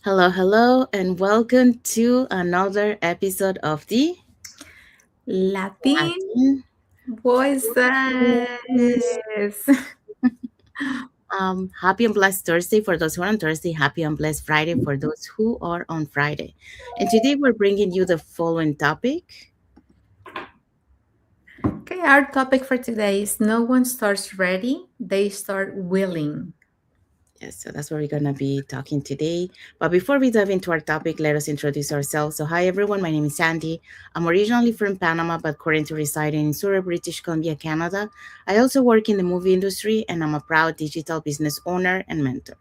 Hello, hello, and welcome to another episode of the Latin Latin Voices. voices. Happy and blessed Thursday for those who are on Thursday. Happy and blessed Friday for those who are on Friday. And today we're bringing you the following topic. Okay, our topic for today is no one starts ready, they start willing. Yes, so that's what we're going to be talking today. But before we dive into our topic, let us introduce ourselves. So, hi everyone, my name is Sandy. I'm originally from Panama, but currently residing in Surrey, British Columbia, Canada. I also work in the movie industry, and I'm a proud digital business owner and mentor.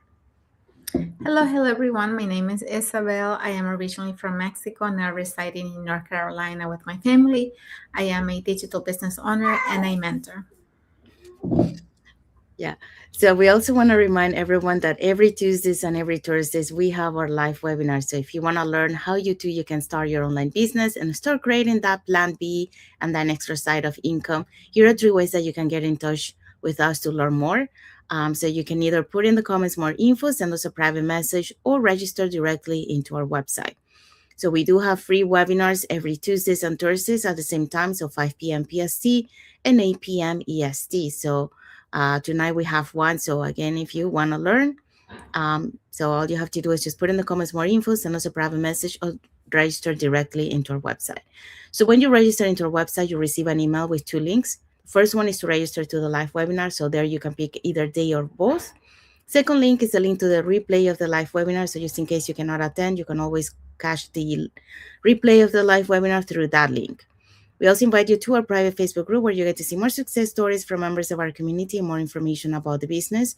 Hello, everyone. My name is Isabel. I am originally from Mexico, now residing in North Carolina with my family. I am a digital business owner and a mentor. Yeah. So we also want to remind everyone that every Tuesdays and every Thursdays we have our live webinar. So if you want to learn how you can start your online business and start creating that plan B and that extra side of income, here are three ways that you can get in touch with us to learn more. So you can either put in the comments more info, send us a private message, or register directly into our website. So we do have free webinars every Tuesdays and Thursdays at the same time, so 5 p.m. PST and 8 p.m. EST. So tonight we have one. So again, if you want to learn, so all you have to do is just put in the comments more info, send us a private message, or register directly into our website. So when you register into our website, you receive an email with two links. First one is to register to the live webinar. So there you can pick either day or both. Second link is a link to the replay of the live webinar. So just in case you cannot attend, you can always catch the replay of the live webinar through that link. We also invite you to our private Facebook group where you get to see more success stories from members of our community and more information about the business.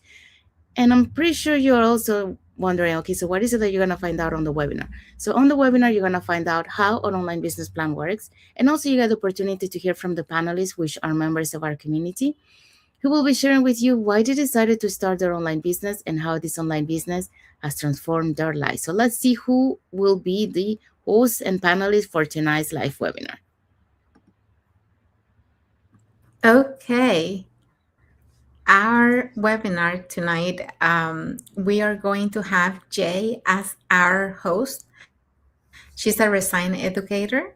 And I'm pretty sure you're also wondering, okay, so what is it that you're going to find out on the webinar? So on the webinar, you're going to find out how an online business plan works. And also you get the opportunity to hear from the panelists, which are members of our community, who will be sharing with you why they decided to start their online business and how this online business has transformed their lives. So let's see who will be the hosts and panelists for tonight's live webinar. Okay, our webinar tonight, we are going to have Jay as our host. She's a resign educator.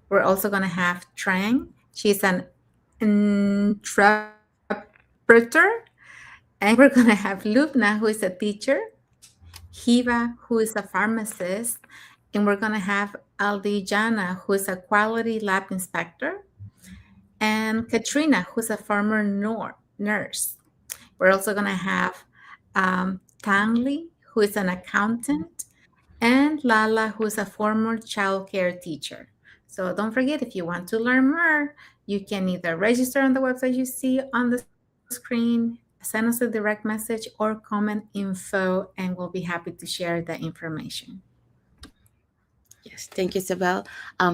We're also going to have Trang. She's an interpreter. And we're going to have Lubna, who is a teacher, Hiva, who is a pharmacist, and we're going to have Aldijana, who is a quality lab inspector, and Katrina, who's a former nurse. We're also going to have Tangli, who is an accountant, and Lala, who's a former childcare teacher. So don't forget, if you want to learn more, you can either register on the website you see on the screen, send us a direct message, or comment info, and we'll be happy to share the information. Yes, thank you, Isabel.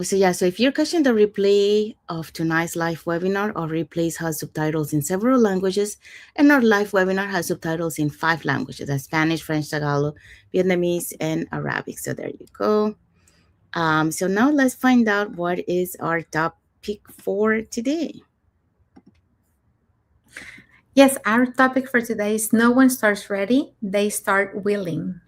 So if you're catching the replay of tonight's live webinar, our replays has subtitles in several languages, and our live webinar has subtitles in 5 languages: that's Spanish, French, Tagalog, Vietnamese, and Arabic. So there you go. So now let's find out what is our topic for today. Yes, our topic for today is no one starts ready, they start willing.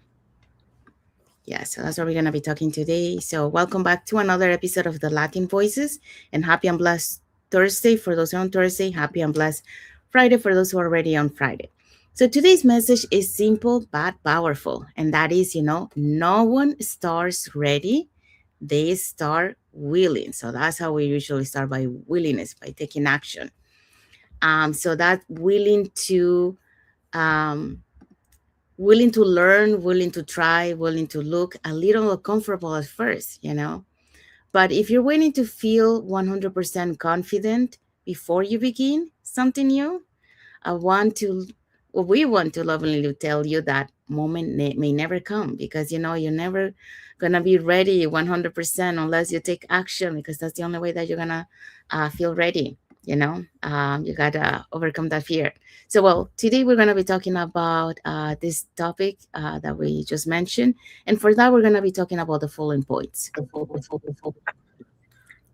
Yeah, so that's what we're going to be talking today. So, welcome back to another episode of the Latin Voices, and happy and blessed Thursday for those who are on Thursday, happy and blessed Friday for those who are already on Friday. So, today's message is simple but powerful, and that is, no one starts ready, they start willing. So, that's how we usually start, by willingness, by taking action. So, that um, willing to learn, willing to try, willing to look a little uncomfortable at first. But if you're waiting to feel 100% confident before you begin something new, I want to, well, we want to lovingly tell you that moment may never come, because you're never gonna be ready 100% unless you take action, because that's the only way that you're gonna feel ready. You gotta overcome that fear. So, well, today we're gonna be talking about this topic that we just mentioned, and for that we're gonna be talking about the following points.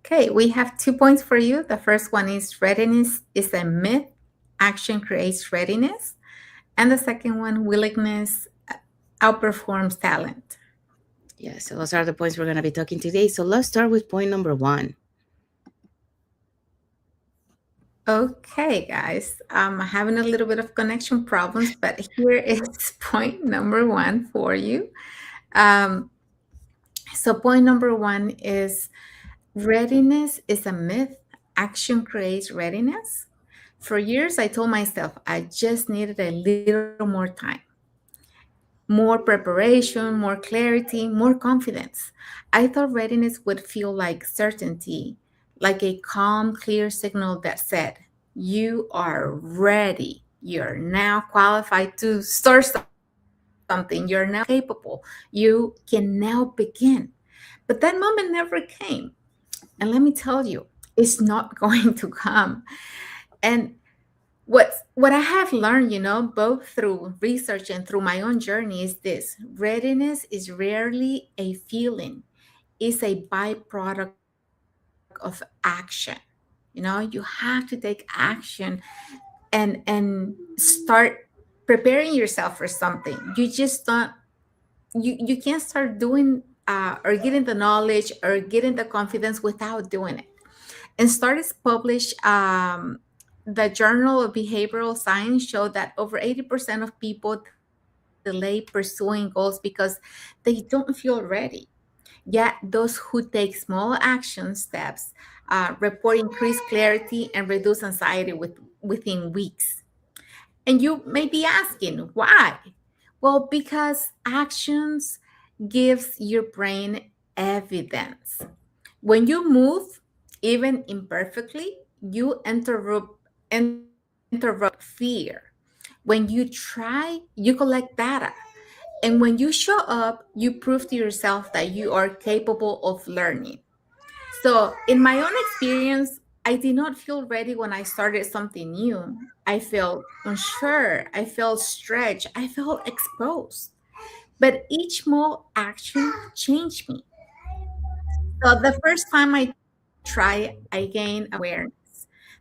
Okay, we have 2 points for you. The first one is readiness is a myth, action creates readiness. And the second one, willingness outperforms talent. Yeah, so those are the points we're going to be talking today. So let's start with point number one. Okay, guys, having a little bit of connection problems, but here is point number one for you. Um, so, point number one is readiness is a myth. Action creates readiness. For years, I told myself I just needed a little more time, more preparation, more clarity, more confidence. I thought readiness would feel like certainty, like a calm, clear signal that said, "You are ready. You're now qualified to start something. You're now capable. You can now begin." But that moment never came. And let me tell you, it's not going to come. And what I have learned, both through research and through my own journey is this: readiness is rarely a feeling, it's a byproduct of action. You have to take action and start preparing yourself for something. You just don't you can't start doing or getting the knowledge or getting the confidence without doing it. And studies published the Journal of Behavioral Science showed that over 80% of people delay pursuing goals because they don't feel ready. Yet those who take small action steps report increased clarity and reduce anxiety within weeks. And you may be asking why? Well, because actions gives your brain evidence. When you move, even imperfectly, you interrupt fear. When you try, you collect data. And when you show up, you prove to yourself that you are capable of learning. So, in my own experience, I did not feel ready when I started something new. I felt unsure, I felt stretched, I felt exposed. But each small action changed me. So the first time I try, I gain awareness.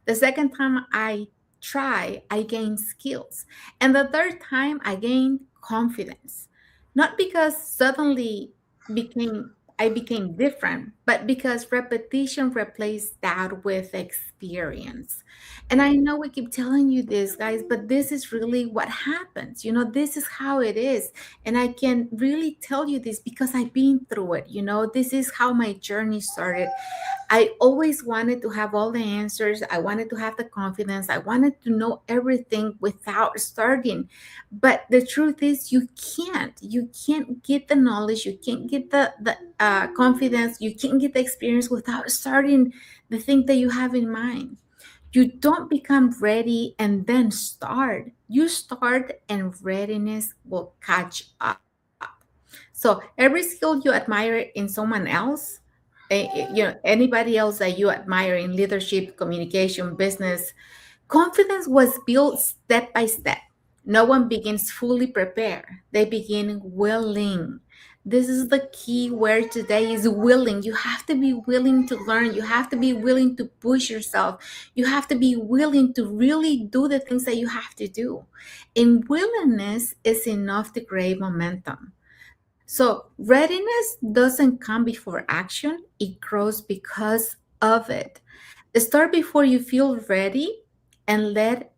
The second time I try, I gain skills. And the third time I gain confidence. Not because suddenly became I became different, but because repetition replaced that with experience. And I know we keep telling you this, guys, but this is really what happens. This is how it is. And I can really tell you this because I've been through it. This is how my journey started. I always wanted to have all the answers. I wanted to have the confidence. I wanted to know everything without starting. But the truth is, you can't. You can't get the knowledge. You can't get the confidence. You can't get the experience without starting the thing that you have in mind. You don't become ready and then start. You start, and readiness will catch up. So every skill you admire in someone else, anybody else that you admire in leadership, communication, business, confidence was built step by step. No one begins fully prepared. They begin willing. This is the key word today is willing. You have to be willing to learn. You have to be willing to push yourself. You have to be willing to really do the things that you have to do. And willingness is enough to create momentum. So, readiness doesn't come before action, it grows because of it. Start before you feel ready and let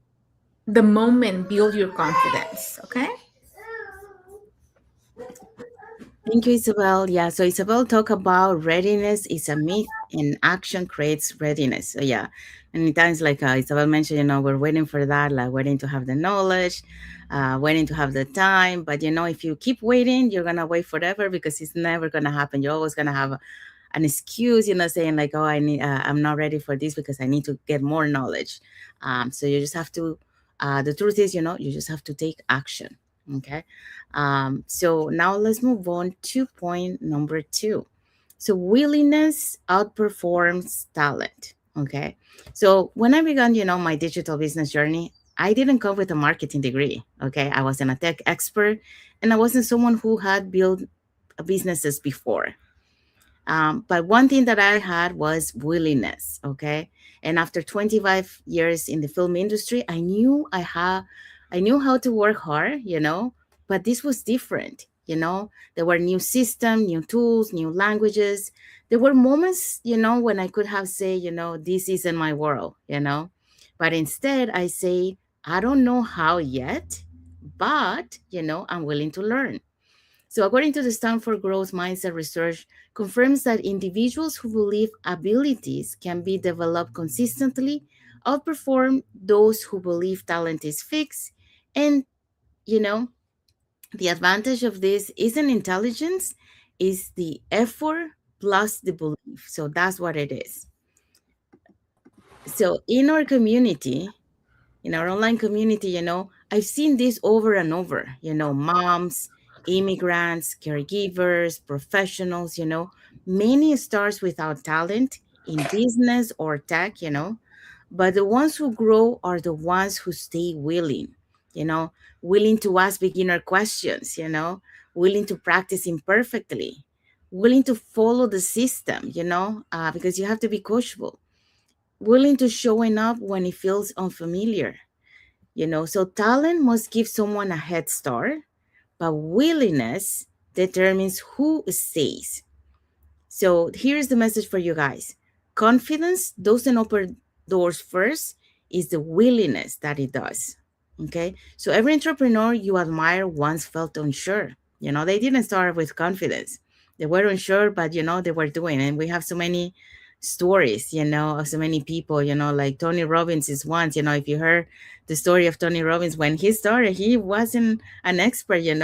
the moment build your confidence. Okay. Thank you, Isabel. Yeah, so Isabel talk about readiness is a myth and action creates readiness. So yeah, many times like Isabel mentioned, we're waiting for that, like waiting to have the knowledge, waiting to have the time. But if you keep waiting, you're gonna wait forever because it's never gonna happen. You're always gonna have an excuse, saying like, oh, I'm not ready for this because I need to get more knowledge. So you just have to. The truth is, you just have to take action. Okay. So now let's move on to point number two. So willingness outperforms talent. Okay. So when I began, my digital business journey, I didn't come with a marketing degree. Okay. I wasn't a tech expert and I wasn't someone who had built businesses before. But one thing that I had was willingness. Okay. And after 25 years in the film industry, I knew how to work hard, but this was different. There were new system, new tools, new languages. There were moments, when I could have said, this isn't my world. But instead I say, I don't know how yet, but I'm willing to learn. So, according to the Stanford Growth Mindset Research, confirms that individuals who believe abilities can be developed consistently outperform those who believe talent is fixed. And, you know, the advantage of this isn't intelligence, is the effort plus the belief. So that's what it is. So in our community, in our online community, I've seen this over and over, moms, immigrants, caregivers, professionals, many stars without talent in business or tech, but the ones who grow are the ones who stay willing, you know, willing to ask beginner questions, willing to practice imperfectly, willing to follow the system, because you have to be coachable, willing to showing up when it feels unfamiliar, so talent must give someone a head start, but willingness determines who stays. So here's the message for you guys: confidence doesn't open doors first, it's the willingness that it does. Okay. So every entrepreneur you admire once felt unsure. They didn't start with confidence. They were unsure, but they were doing. And we have so many stories, of so many people, like Tony Robbins is once, if you heard the story of Tony Robbins, when he started, he wasn't an expert. He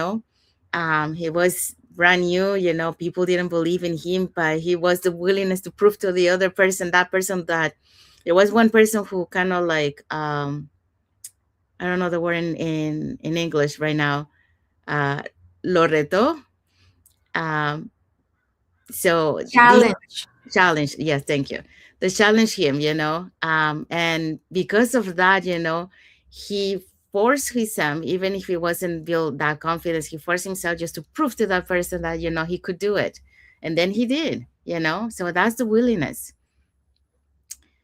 was brand new, people didn't believe in him, but he was the willingness to prove to the other person, that person, that there was one person who kind of like, I don't know the word in English right now, uh, Loreto. Um, so this Challenge. challenge, yes, thank you. The challenge him, and because of that, he forced himself, even if he wasn't built that confidence, he forced himself just to prove to that person that he could do it, and then he did. So that's the willingness.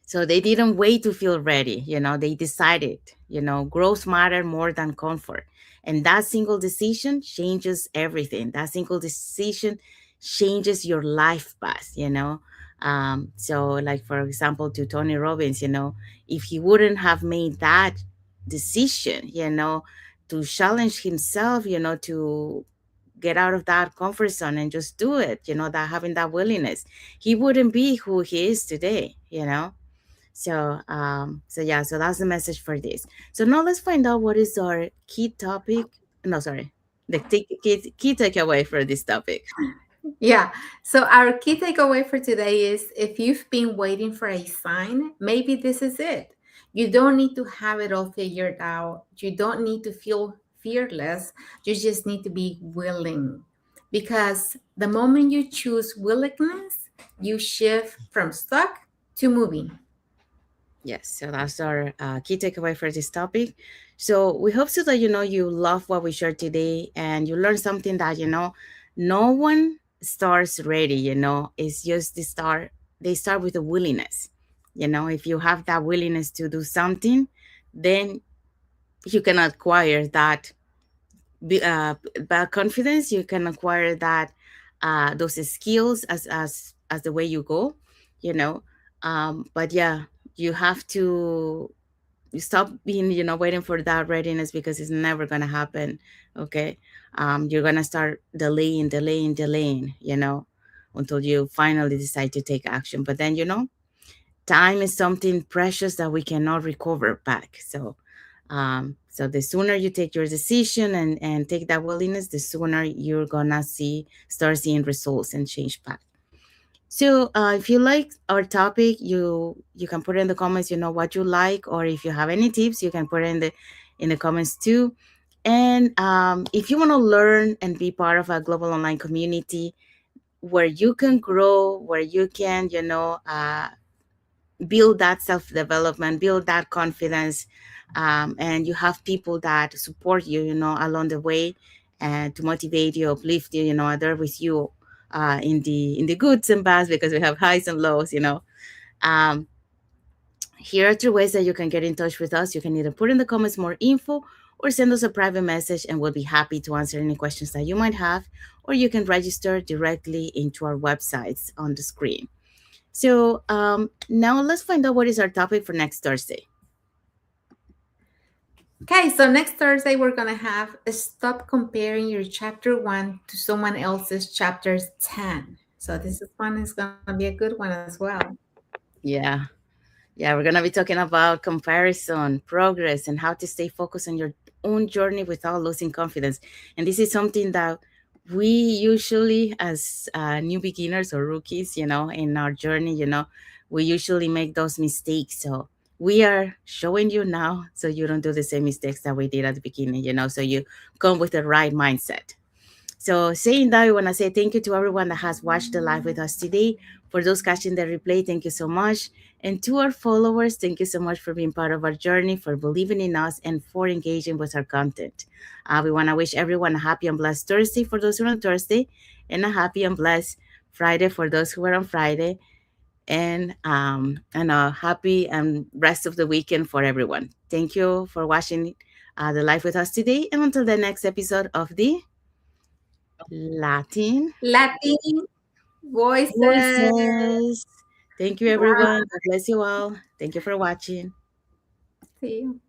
So they didn't wait to feel ready, they decided, growth matter more than comfort. And that single decision changes everything. That single decision changes your life path, So, like, for example, to Tony Robbins, if he wouldn't have made that decision, to challenge himself, to get out of that comfort zone and just do it, that having that willingness, he wouldn't be who he is today. So yeah, so that's the message for this. So now let's find out what is our key topic. No, sorry, the key takeaway for this topic. Yeah. So our key takeaway for today is if you've been waiting for a sign, maybe this is it. You don't need to have it all figured out. You don't need to feel fearless. You just need to be willing. Because the moment you choose willingness, you shift from stuck to moving. Yes, so that's our key takeaway for this topic. So we hope so that you love what we shared today and you learn something that no one starts ready. It's just the start. They start with a willingness. If you have that willingness to do something, then you can acquire that bad confidence. You can acquire that those skills as the way you go. You know, but yeah, you have to stop being waiting for that readiness because it's never gonna happen. Okay, you're gonna start delaying, until you finally decide to take action. But then time is something precious that we cannot recover back. So the sooner you take your decision and take that willingness, the sooner you're gonna start seeing results and change back. So if you like our topic, you can put in the comments, what you like, or if you have any tips, you can put it in the comments too. And if you want to learn and be part of a global online community where you can grow, where you can, build that self development, build that confidence, and you have people that support you, along the way, and to motivate you, uplift you, are there with you in the goods and bads because we have highs and lows. Um, Here are 3 ways that you can get in touch with us. You can either put in the comments more info, or send us a private message and we'll be happy to answer any questions that you might have, or you can register directly into our websites on the screen. So now let's find out what is our topic for next Thursday. Okay, so next Thursday we're gonna have stop comparing your chapter 1 to someone else's chapter 10. So this is one is gonna be a good one as well. Yeah. Yeah, we're going to be talking about comparison, progress, and how to stay focused on your own journey without losing confidence. And this is something that we usually, as new beginners or rookies, in our journey, we usually make those mistakes. So we are showing you now so you don't do the same mistakes that we did at the beginning, so you come with the right mindset. So, saying that, we want to say thank you to everyone that has watched the live with us today. For those catching the replay, thank you so much. And to our followers, thank you so much for being part of our journey, for believing in us, and for engaging with our content. We want to wish everyone a happy and blessed Thursday for those who are on Thursday, and a happy and blessed Friday for those who are on Friday, and a happy and rest of the weekend for everyone. Thank you for watching the live with us today, and until the next episode of the Latin Latin voices. voices. Thank you, everyone. God bless you all. Thank you for watching. See you.